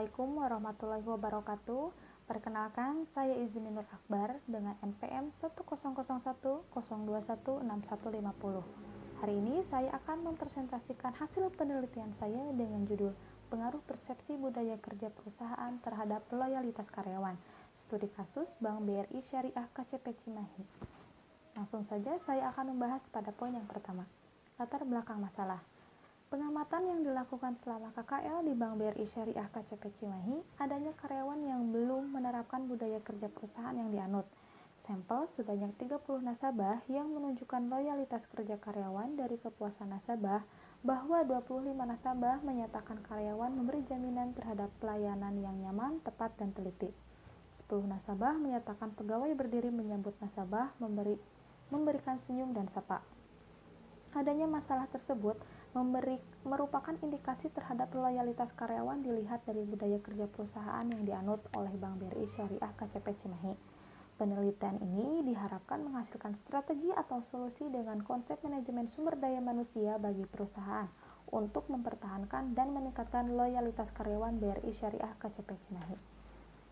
Assalamualaikum warahmatullahi wabarakatuh. Perkenalkan, saya Izini Nur Akbar dengan NPM 1001021616150. Hari ini saya akan mempresentasikan hasil penelitian saya dengan judul Pengaruh Persepsi Budaya Kerja Perusahaan Terhadap Loyalitas Karyawan. Studi kasus Bank BRI Syariah KCP Cimahi. Langsung saja saya akan membahas pada poin yang pertama. Latar belakang masalah. Pengamatan yang dilakukan selama KKL di Bank BRI Syariah KCP Cimahi, adanya karyawan yang belum menerapkan budaya kerja perusahaan yang dianut. Sampel sebanyak 30 nasabah yang menunjukkan loyalitas kerja karyawan dari kepuasan nasabah, bahwa 25 nasabah menyatakan karyawan memberi jaminan terhadap pelayanan yang nyaman, tepat, dan teliti. 10 nasabah menyatakan pegawai berdiri menyambut nasabah, memberikan senyum dan sapa. Adanya masalah tersebut merupakan indikasi terhadap loyalitas karyawan dilihat dari budaya kerja perusahaan yang dianut oleh Bank BRI Syariah KCP Cimahi. Penelitian ini diharapkan menghasilkan strategi atau solusi dengan konsep manajemen sumber daya manusia bagi perusahaan untuk mempertahankan dan meningkatkan loyalitas karyawan BRI Syariah KCP Cimahi.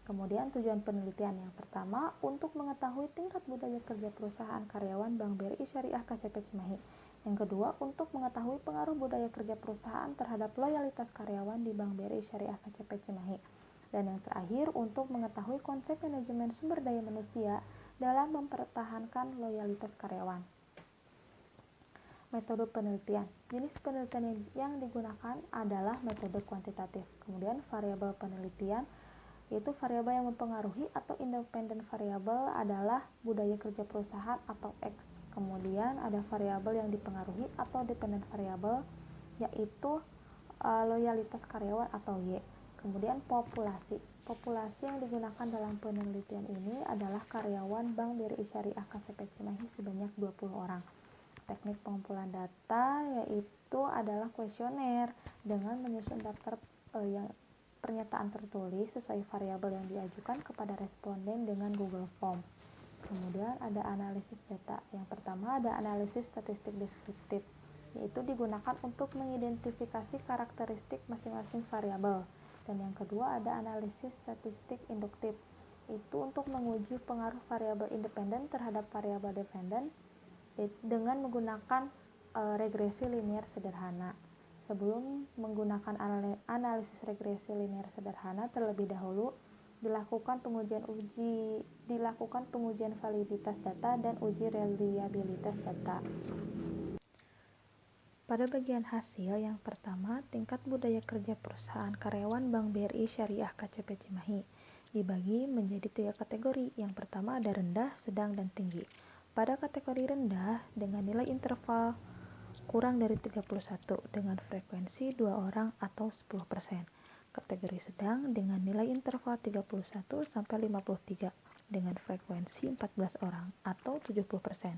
Kemudian tujuan penelitian yang pertama, untuk mengetahui tingkat budaya kerja perusahaan karyawan Bank BRI Syariah KCP Cimahi. Yang kedua, untuk mengetahui pengaruh budaya kerja perusahaan terhadap loyalitas karyawan di Bank BRI Syariah KCP Cimahi. Dan yang terakhir, untuk mengetahui konsep manajemen sumber daya manusia dalam mempertahankan loyalitas karyawan. Metode penelitian. Jenis penelitian yang digunakan adalah metode kuantitatif. Kemudian variabel penelitian, yaitu variabel yang mempengaruhi atau independen variabel adalah budaya kerja perusahaan atau X. Kemudian ada variabel yang dipengaruhi atau dependent variabel, yaitu loyalitas karyawan atau Y. Kemudian populasi. Populasi yang digunakan dalam penelitian ini adalah karyawan Bank BRI Syariah KCP Cimahi sebanyak 20 orang. Teknik pengumpulan data yaitu adalah kuesioner dengan menyusun daftar pernyataan tertulis sesuai variabel yang diajukan kepada responden dengan Google Form. Kemudian ada analisis data. Yang pertama ada analisis statistik deskriptif, yaitu digunakan untuk mengidentifikasi karakteristik masing-masing variabel. Dan yang kedua ada analisis statistik induktif, itu untuk menguji pengaruh variabel independen terhadap variabel dependen dengan menggunakan regresi linear sederhana. Sebelum menggunakan analisis regresi linear sederhana, terlebih dahulu dilakukan pengujian validitas data dan uji reliabilitas data. Pada bagian hasil yang pertama, tingkat budaya kerja perusahaan karyawan Bank BRI Syariah KCP Cimahi dibagi menjadi 3 kategori. Yang pertama ada rendah, sedang, dan tinggi. Pada kategori rendah dengan nilai interval kurang dari 31 dengan frekuensi 2 orang atau 10%. Kategori sedang dengan nilai interval 31 sampai 53 dengan frekuensi 14 orang atau 70%.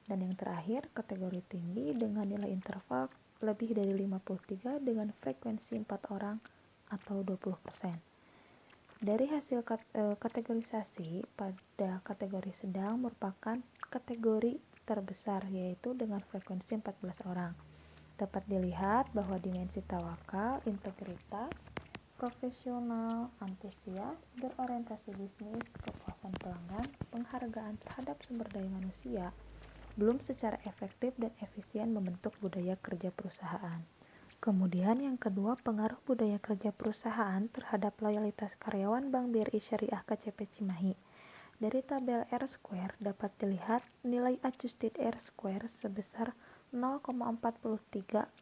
Dan yang terakhir, kategori tinggi dengan nilai interval lebih dari 53 dengan frekuensi 4 orang atau 20%. Dari hasil kategorisasi, pada kategori sedang merupakan kategori terbesar, yaitu dengan frekuensi 14 orang. Dapat dilihat bahwa dimensi tawakal, integritas, profesional, antusias, berorientasi bisnis, kepuasan pelanggan, penghargaan terhadap sumber daya manusia belum secara efektif dan efisien membentuk budaya kerja perusahaan. Kemudian yang kedua, pengaruh budaya kerja perusahaan terhadap loyalitas karyawan Bank BRI Syariah KCP Cimahi. Dari tabel R-square dapat dilihat nilai adjusted R-square sebesar 0,43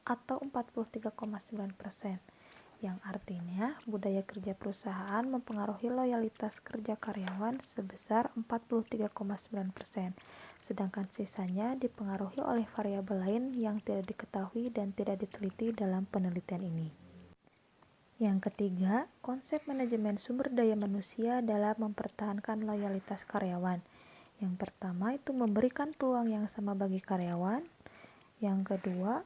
atau 43,9%, yang artinya budaya kerja perusahaan mempengaruhi loyalitas kerja karyawan sebesar 43,9%, sedangkan sisanya dipengaruhi oleh variabel lain yang tidak diketahui dan tidak diteliti dalam penelitian ini. Yang ketiga, konsep manajemen sumber daya manusia dalam mempertahankan loyalitas karyawan. Yang pertama itu memberikan peluang yang sama bagi karyawan. Yang kedua,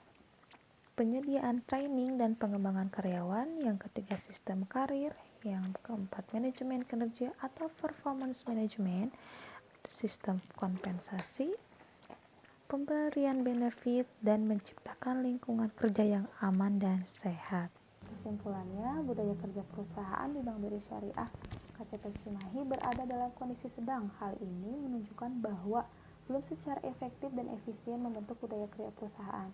penyediaan training dan pengembangan karyawan. Yang ketiga, sistem karir. Yang keempat, manajemen kinerja atau performance management, sistem kompensasi, pemberian benefit, dan menciptakan lingkungan kerja yang aman dan sehat. Kesimpulannya, budaya kerja perusahaan di Bank BRI Syariah KCP Cimahi berada dalam kondisi sedang. Hal ini menunjukkan bahwa belum secara efektif dan efisien membentuk budaya kerja perusahaan.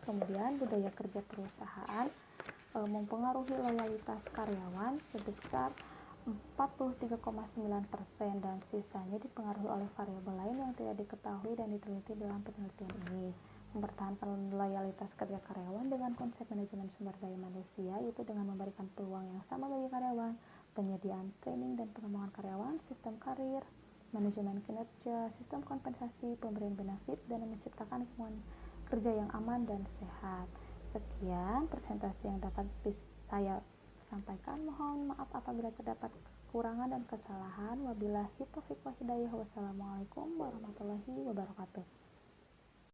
Kemudian, budaya kerja perusahaan mempengaruhi loyalitas karyawan sebesar 43,9% dan sisanya dipengaruhi oleh variabel lain yang tidak diketahui dan diteliti dalam penelitian ini. Mempertahankan loyalitas kerja karyawan dengan konsep manajemen sumber daya manusia, yaitu dengan memberikan peluang yang sama bagi karyawan, penyediaan training dan pengembangan karyawan, sistem karir, manajemen kinerja, sistem kompensasi, pemberian benefit, dan menciptakan lingkungan kerja yang aman dan sehat. Sekian presentasi yang dapat saya sampaikan. Mohon maaf apabila terdapat kekurangan dan kesalahan. Wabillahi taufiq wal hidayah. Wassalamualaikum warahmatullahi wabarakatuh.